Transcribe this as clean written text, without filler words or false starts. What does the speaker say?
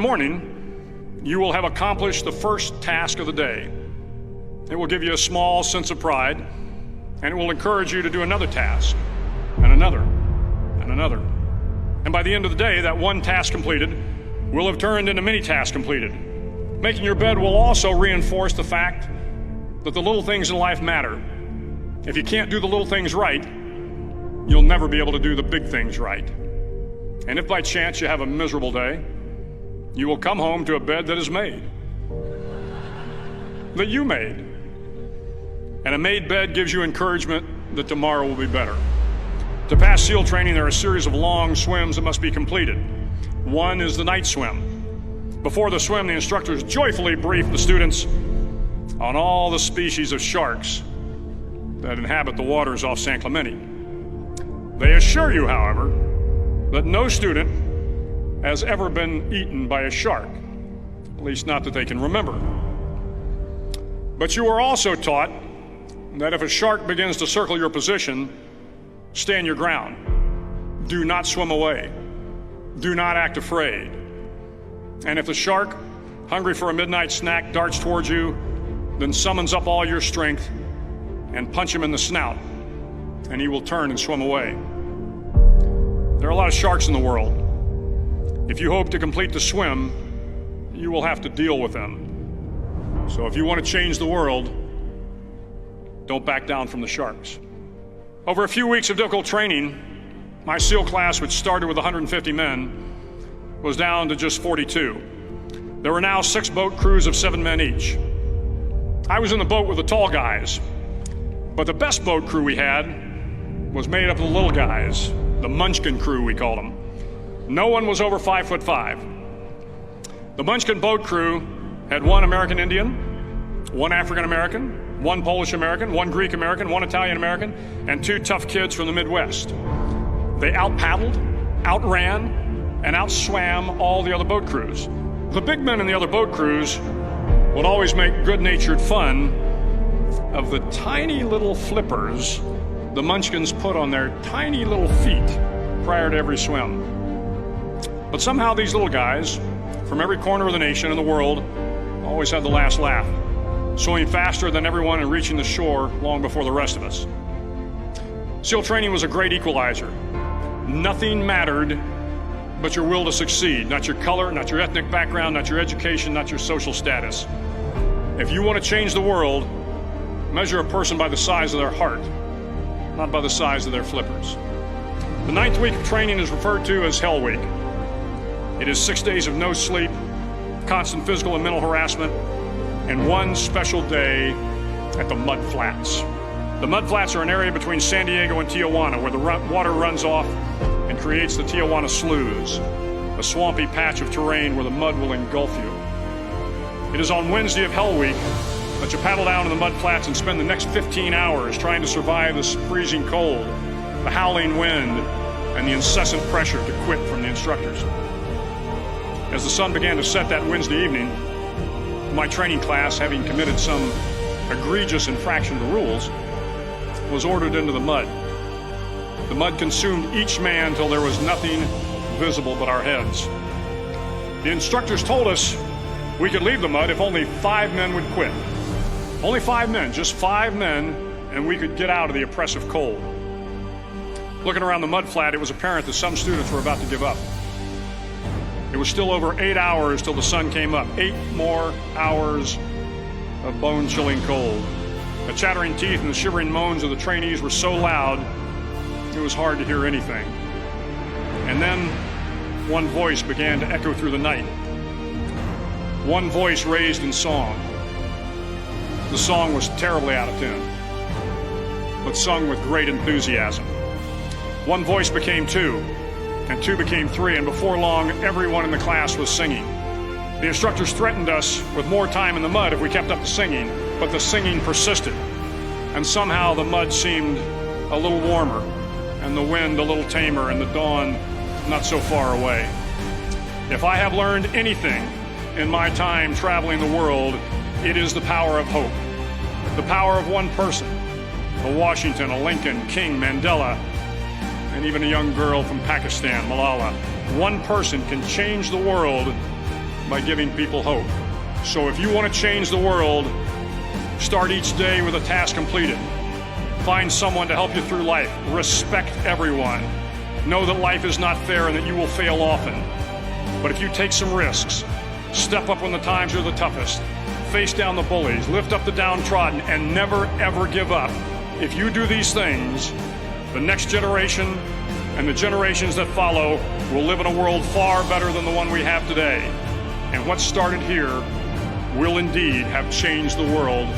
Morning, you will have accomplished the first task of the day. It will give you a small sense of pride, and it will encourage you to do another task, and another, and another. And by the end of the day, that one task completed will have turned into many tasks completed. Making your bed will also reinforce the fact that the little things in life matter. If you can't do the little things right, you'll never be able to do the big things right. And if by chance you have a miserable day, you will come home to a bed that is made, that you made. And a made bed gives you encouragement that tomorrow will be better. To pass SEAL training, there are a series of long swims that must be completed. One is the night swim. Before the swim, the instructors joyfully brief the students on all the species of sharks that inhabit the waters off San Clemente. They assure you, however, that no student has ever been eaten by a shark, at least not that they can remember. But you are also taught that if a shark begins to circle your position, stand your ground. Do not swim away. Do not act afraid. And if the shark, hungry for a midnight snack, darts towards you, then summons up all your strength and punch him in the snout, and he will turn and swim away. There are a lot of sharks in the world. If you hope to complete the swim, you will have to deal with them. So if you want to change the world, don't back down from the sharks. Over a few weeks of difficult training, my SEAL class, which started with 150 men, was down to just 42. There were now 6 boat crews of 7 men each. I was in the boat with the tall guys, but the best boat crew we had was made up of the little guys, the Munchkin crew, we called them. No one was over 5'5". The Munchkin boat crew had 1 American Indian, 1 African American, 1 Polish American, 1 Greek American, 1 Italian American, and 2 tough kids from the Midwest. They out-paddled, outran, and outswam all the other boat crews. The big men in the other boat crews would always make good-natured fun of the tiny little flippers the Munchkins put on their tiny little feet prior to every swim. But somehow these little guys from every corner of the nation and the world always had the last laugh, swimming faster than everyone and reaching the shore long before the rest of us. SEAL training was a great equalizer. Nothing mattered but your will to succeed, not your color, not your ethnic background, not your education, not your social status. If you want to change the world, measure a person by the size of their heart, not by the size of their flippers. The 9th week of training is referred to as Hell Week. It is 6 days of no sleep, constant physical and mental harassment, and 1 special day at the Mud Flats. The Mud Flats are an area between San Diego and Tijuana where the water runs off and creates the Tijuana Sloughs, a swampy patch of terrain where the mud will engulf you. It is on Wednesday of Hell Week that you paddle down to the Mud Flats and spend the next 15 hours trying to survive the freezing cold, the howling wind, and the incessant pressure to quit from the instructors. As the sun began to set that Wednesday evening, my training class, having committed some egregious infraction of the rules, was ordered into the mud. The mud consumed each man till there was nothing visible but our heads. The instructors told us we could leave the mud if only 5 men would quit. Only 5 men, just 5 men, and we could get out of the oppressive cold. Looking around the mud flat, it was apparent that some students were about to give up. It was still over 8 hours till the sun came up. 8 more hours of bone-chilling cold. The chattering teeth and the shivering moans of the trainees were so loud, it was hard to hear anything. And then one voice began to echo through the night. One voice raised in song. The song was terribly out of tune, but sung with great enthusiasm. One voice became 2, and 2 became 3, and before long, everyone in the class was singing. The instructors threatened us with more time in the mud if we kept up the singing, but the singing persisted, and somehow the mud seemed a little warmer, and the wind a little tamer, and the dawn not so far away. If I have learned anything in my time traveling the world, it is the power of hope. The power of one person, a Washington, a Lincoln, King, Mandela, and even a young girl from Pakistan, Malala. One person can change the world by giving people hope. So if you want to change the world, start each day with a task completed. Find someone to help you through life. Respect everyone. Know that life is not fair and that you will fail often. But if you take some risks, step up when the times are the toughest, face down the bullies, lift up the downtrodden, and never ever give up. If you do these things, the next generation and the generations that follow will live in a world far better than the one we have today. And what started here will indeed have changed the world